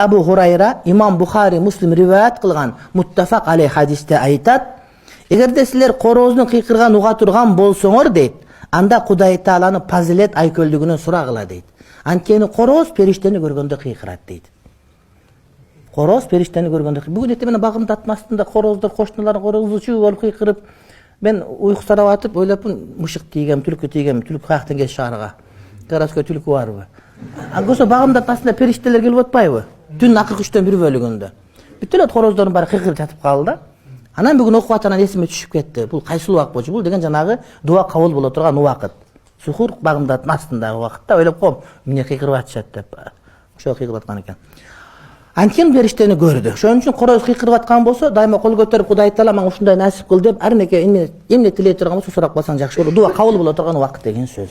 Abu Hurayra, İmam Bukhari, Muslim rivayet kılgan muttafaq aley hadiste aytat, egerde sizler korozunu kıykırgan uğa turgan bolsoңор deyt, anda Kuday Taala'nın fazilet ayköldigini suragıla deyt. Antkeni koroz periштени көргөндө кыйкырат deyt. Koroz periштени көргөндө. Бүгүн эртең менен багымды атмастында короздор, кошуналар корозучу болуп кыйкырып, мен уйкусарап атып ойлопмун, мышык тийгем, түлкү тийгем, түлкү каяктан келип шаарга. Караскө түлкү барбы? Аңгосо багымды атмастында периштелер келип атпайбы? Түн акыркы 3төн 1 бөлүгүндө. Бүт эле короздордун баары кыйкырып жатып калды. Анан бүгүн окуп атынан эсиме түшүп кетти. Бул кайсыл убак болчу? Бул деген жанагы дуа кабыл боло турган убакыт. Сухур багымдардын астындагы убакытта ойлоп коем, эмне кыйкырып атышат деп. Ошо кыйкырып аткан экен. Анткени периштени көрдү. Ошон үчүн короз кыйкырып аткан болсо, дайыма кол көтөрүп Кудай Таала мага ушундай насип кыл деп, ар неке эмне тилей турган болсо сурап калсаң жакшы болот. Дуа кабыл боло турган убакыт деген сөз.